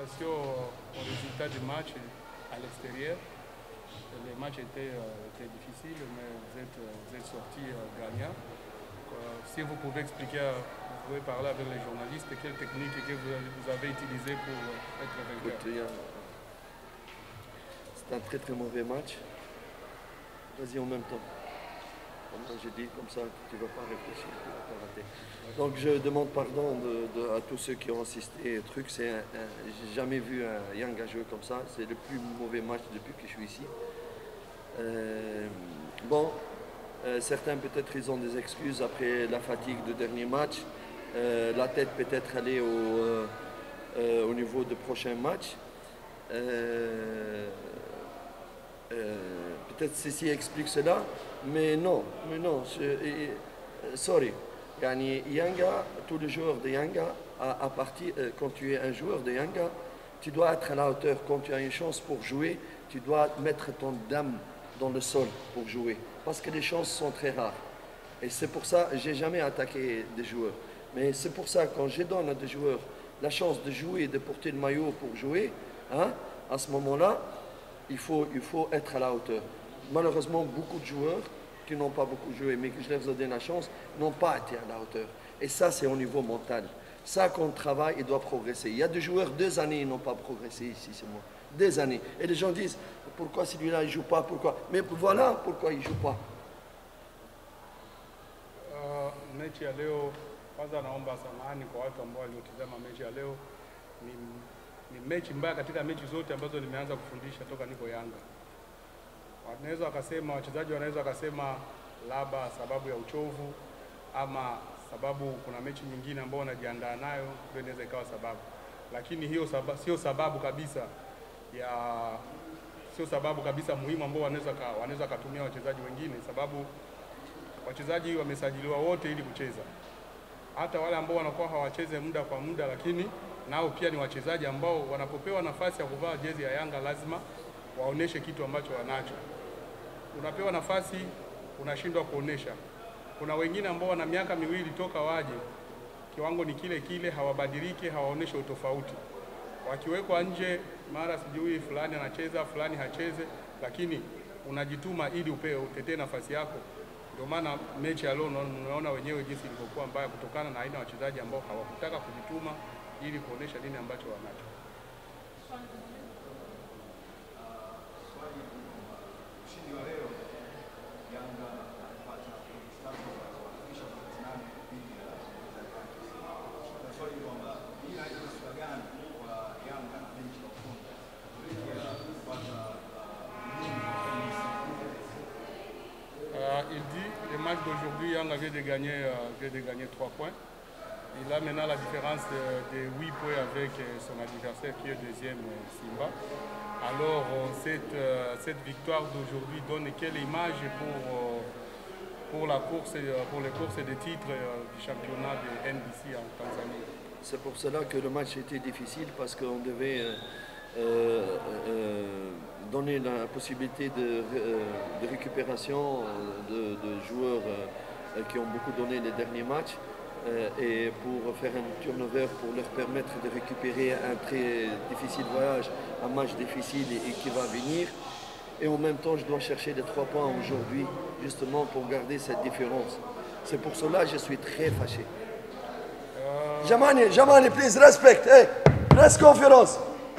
appréciation au résultat du match à l'extérieur. Les matchs étaient difficiles, mais vous êtes sortis gagnants. Si vous pouvez expliquer, vous pouvez parler avec les journalistes, quelle technique que vous avez utilisée pour être vainqueur. C'est un très très mauvais match. Vas-y en même temps. J'ai dit comme ça, tu ne vas pas réfléchir, tu ne vas pas rater. Donc je demande pardon à tous ceux qui ont assisté. J'ai jamais vu un Yanga jouer comme ça. C'est le plus mauvais match depuis que je suis ici. Certains peut-être ils ont des excuses après la fatigue du dernier match. La tête peut-être aller au niveau du prochain match. Peut-être ceci explique cela, mais non, sorry. Yanga, tous les joueurs de Yanga, quand tu es un joueur de Yanga, tu dois être à la hauteur. Quand tu as une chance pour jouer, tu dois mettre ton dame dans le sol pour jouer, parce que les chances sont très rares. Et c'est pour ça que je n'ai jamais attaqué des joueurs. Mais c'est pour ça que quand je donne à des joueurs la chance de jouer, de porter le maillot pour jouer, à ce moment-là, il faut être à la hauteur. Malheureusement, beaucoup de joueurs qui n'ont pas beaucoup joué, mais que je leur ai donné la chance, n'ont pas été à la hauteur. Et ça, c'est au niveau mental. Ça, quand on travaille, il doit progresser. Il y a des joueurs, 2 années, ils n'ont pas progressé ici, c'est moi. 2 années. Et les gens disent, pourquoi celui-là, il ne joue pas, pourquoi? Mais voilà pourquoi il ne joue pas. Mechi ya leo, kwanza naomba samahani kwa watu ambao waliotazama mechi ya leo. Ni mechi mbaya katika mechi zote ambazo nimeanza kufundisha toka niko Yanga. Wachezaji wanaweza wakasema labda sababu ya uchovu ama sababu kuna mechi nyingine ambao wanajiandaa nayo, ndio inaweza ikawa sababu. Lakini hiyo sio sababu kabisa muhimu ambao wanaweza kutumia wachezaji wengine, sababu wachezaji wamesajiliwa wote ili kucheza. Hata wale ambao wanakuwa hawacheze muda kwa muda, lakini nao pia ni wachezaji ambao wanapopewa nafasi ya kuvaa jezi ya Yanga lazima waoneshe kitu ambacho wanacho. Unapewa nafasi unashindwa kuonesha. Kuna wengine ambao wana miaka miwili toka waje, kiwango ni kile kile, hawabadiliki, hawaoneshe utofauti. Wakiwekwa nje, mara sijui fulani anacheza, fulani hacheze, lakini unajituma ili utetee nafasi yako. Ndio maana mechi ya leo unaona wenyewe jinsi ilivyokuwa mbaya kutokana na aina ya wachezaji ambao hawakutaka kujituma ili kuonesha nini ambacho wanacho. Il dit, le match d'aujourd'hui, Yanga vient de gagner 3 points. Il a maintenant la différence de 8 points avec son adversaire qui est deuxième, Simba. Alors, cette victoire d'aujourd'hui donne quelle image pour les courses de titres du championnat de NBC en Tanzanie? C'est pour cela que le match était difficile, parce qu'on devait donner la possibilité de récupération de joueurs qui ont beaucoup donné les derniers matchs, et pour faire un turnover pour leur permettre de récupérer un très difficile voyage, un match difficile et qui va venir. Et en même temps, je dois chercher les 3 points aujourd'hui, justement pour garder cette différence. C'est pour cela que je suis très fâché. Jamani, please, respect. Hey, press conference.